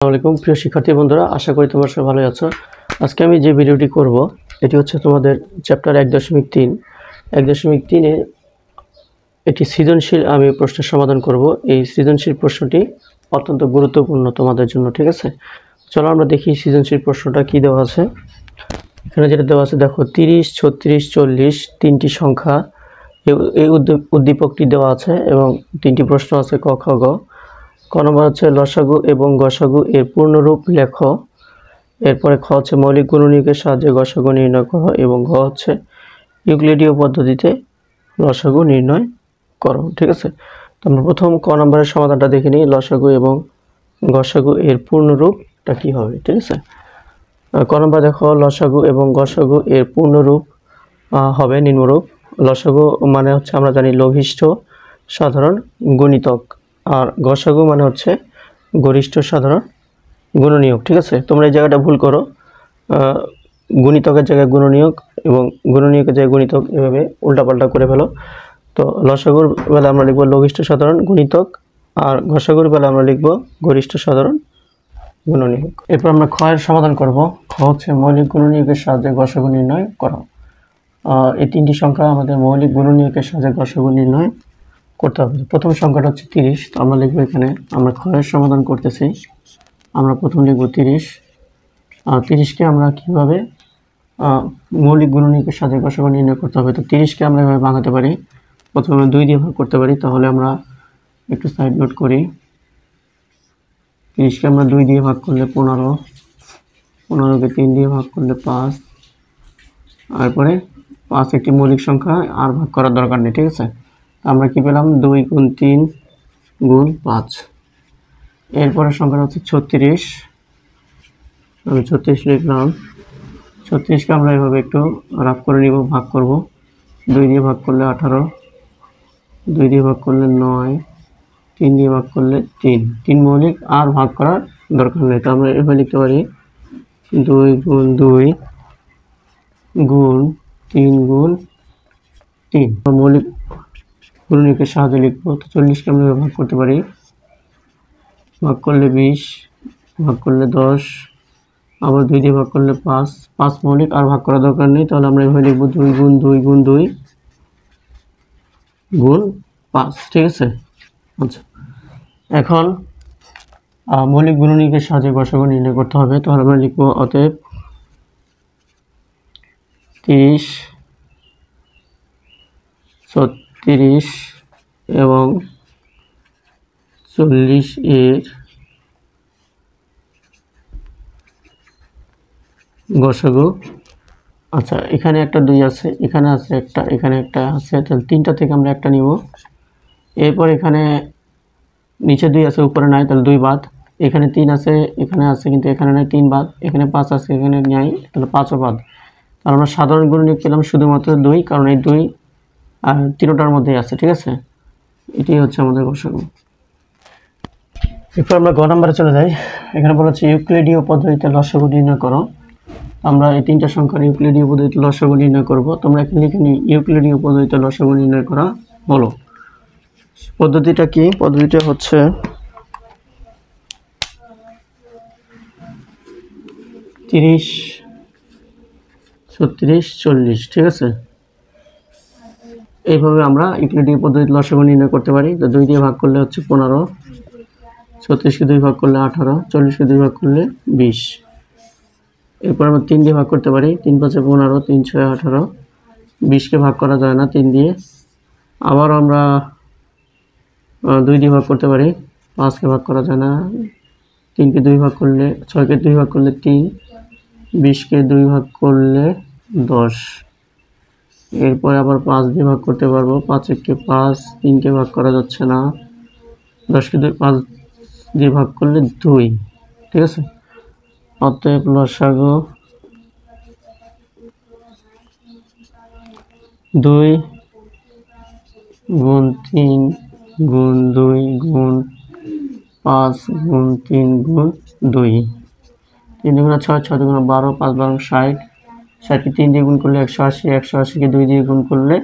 আসসালামু আলাইকুম প্রিয় শিক্ষার্থী বন্ধুরা, আশা করি তোমরা সবাই ভালো আছো। আজকে আমি যে ভিডিওটি করব এটি হচ্ছে তোমাদের চ্যাপ্টার 1.3 1.3 একটি সৃজনশীল আমি প্রশ্নের সমাধান করব। এই সৃজনশীল প্রশ্নটি অত্যন্ত গুরুত্বপূর্ণ তোমাদের জন্য, ঠিক আছে? চলো আমরা দেখি সৃজনশীল প্রশ্নটা কি দেওয়া আছে। এখানে যেটা দেওয়া আছে দেখো, 30, 36, 40 তিনটি সংখ্যা, এই উদ্দীপকটি দেওয়া আছে এবং তিনটি প্রশ্ন আছে ক, খ, গ। ক নম্বর হচ্ছে লসাগু এবং গসাগু এর পূর্ণরূপ লেখো। এরপরে খ হচ্ছে মৌলিক গুণনীয়কের সাহায্যে গসাগু নির্ণয় করো এবং ঘ হচ্ছে ইউক্লিডীয় পদ্ধতিতে লসাগু নির্ণয় করো, ঠিক আছে? তো আমরা প্রথম ক নম্বরের সমাধানটা দেখে নিই। লসাগু এবং গসাগু এর পূর্ণরূপটা কি হবে, ঠিক আছে? ক নম্বর দেখো, লসাগু এবং গসাগু এর পূর্ণরূপ হবে নিম্নরূপ। লসাগু মানে হচ্ছে আমরা জানি লঘিষ্ঠ সাধারণ গুণিতক, আর গসাগু মানে হচ্ছে গরিষ্ঠ সাধারণ গুণনীয়ক, ঠিক আছে? তোমরা এই জায়গাটা ভুল করো, গুণিতকের জায়গায় গুণনীয়ক এবং গুণনীয়কের জায়গায় গুণিতক, এভাবে উল্টাপাল্টা করে ফেলো। তো লসাগুর বেলা আমরা লিখব লঘিষ্ঠ সাধারণ গুণিতক, আর গসাগুর বেলা আমরা লিখব গরিষ্ঠ সাধারণ গুণনীয়ক। এরপর আমরা খ এর সমাধান করব। খ হচ্ছে মৌলিক গুণনীয়কের সাহায্যে গসাগু নির্ণয় করো। এই তিনটি সংখ্যা আমাদের মৌলিক গুণনীয়কের সাহায্যে গসাগু নির্ণয় করতে হবে। প্রথম সংখ্যাটা হচ্ছে 30, তো আমরা লিখবো এখানে, আমরা খ এর সমাধান করতেছি, আমরা প্রথম লিখব 30। 30কে আমরা কীভাবে মৌলিক গুণনীয়কের সাথে গসাগু নির্ণয় করতে হবে। তো 30কে আমরা এভাবে ভাঙাতে পারি, প্রথমে 2 দিয়ে ভাগ করতে পারি। তাহলে আমরা একটু সাইড নোট করি। 30কে আমরা 2 দিয়ে ভাগ করলে 15, 15কে 3 দিয়ে ভাগ করলে 5, তারপরে 5 একটি মৌলিক সংখ্যা, আর ভাগ করার দরকার নেই, ঠিক আছে? আমরা কি পেলাম, 2 গুণ 3 গুণ 5। এরপরের সংখ্যাটা হচ্ছে 36, আমি 36 লিখলাম। 36কে আমরা এভাবে একটু রাফ করে নিব, ভাগ করব। 2 দিয়ে ভাগ করলে 18, 2 দিয়ে ভাগ করলে 9, 3 দিয়ে ভাগ করলে 3 মৌলিক, আর ভাগ করার দরকার নেই। তো আমরা এভাবে লিখতে পারি 2 গুণ 2 গুণ 3 গুণ 3 মৌলিক গুণনীয়কের সাহায্যে লিখব। তো 40কে আমরা ভাগ করতে পারি, ভাগ করলে 20, ভাগ করলে 10, আবার 2 দিয়ে ভাগ করলে 5 মৌলিক, আর ভাগ করার দরকার নেই। তাহলে আমরা এভাবে লিখব 2 গুণ 2 গুণ 2 গুণ 5, ঠিক আছে? আচ্ছা, এখন মৌলিক গুণনীয়কের সাহায্যে গসাগু নির্ণয় করতে হবে। তাহলে আমরা লিখব অতএব 30, 36 এবং 40 এর গসাগু। আচ্ছা, এখানে একটা 2 আছে, এখানে আছে একটা, এখানে একটা আছে, তাহলে 3টা থেকে আমরা একটা নিব। এরপর এখানে নিচে 2 আছে, উপরে নাই, তাহলে 2 বাদ। এখানে 3 আছে, এখানে আছে কিন্তু এখানে নাই, 3 বাদ। এখানে 5 আছে, এখানে নাই, তাহলে 5ও বাদ। তাহলে আমরা সাধারণ গুণনীয়ক পেলাম শুধুমাত্র 2, কারণ এই 2 আর 3টার মধ্যেই আছে, ঠিক আছে? এটাই হচ্ছে আমাদের গসাগু। এরপর আমরা গ নাম্বারে চলে যাই। এখানে বলা হচ্ছে ইউক্লিডীয় পদ্ধতিতে লসাগু নির্ণয় করো। আমরা এই 3টা সংখ্যার ইউক্লিডীয় পদ্ধতিতে লসাগু নির্ণয় করব। তোমরা এখানে লিখে নিই ইউক্লিডীয় পদ্ধতিতে লসাগু নির্ণয় করা হলো। পদ্ধতিটা কি? পদ্ধতিটা হচ্ছে 30, 36, 40, ঠিক আছে? এইভাবে আমরা ইউক্লিডীয় পদ্ধতিতে লসাগু নির্ণয় করতে পারি। তো 2 দিয়ে ভাগ করলে হচ্ছে 15, 36কে 2 ভাগ করলে 18, 40কে 2 ভাগ করলে 20। এরপর আমরা 3 দিয়ে ভাগ করতে পারি, 3 5 15, 3 6 18, 20কে ভাগ করা যায় না 3 দিয়ে। আবার আমরা 2 দিয়ে ভাগ করতে পারি, 5কে ভাগ করা যায় না, 3কে 2 ভাগ করলে, 6কে 2 ভাগ করলে 3, 20কে 2 ভাগ করলে 10। এরপরে আবার 5 দিয়ে ভাগ করতে পারবো, 5 1কে 5, 3কে ভাগ করা যাচ্ছে না, 10কে 5 দিয়ে ভাগ করলে 2, ঠিক আছে? অতএব লসাগু 2 গুণ 3 গুণ 2 গুণ 5 গুণ 3 গুণ 2, 3 দুগুণে 6, 6 দুগুণে 12, 5 12 60, 60কে 3 দিয়ে গুণ করলে 180, 180কে 2 দিয়ে গুণ করলে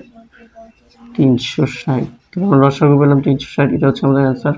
360। তখন লসাগু পেলাম 360, এটা হচ্ছে আমাদের অ্যান্সার।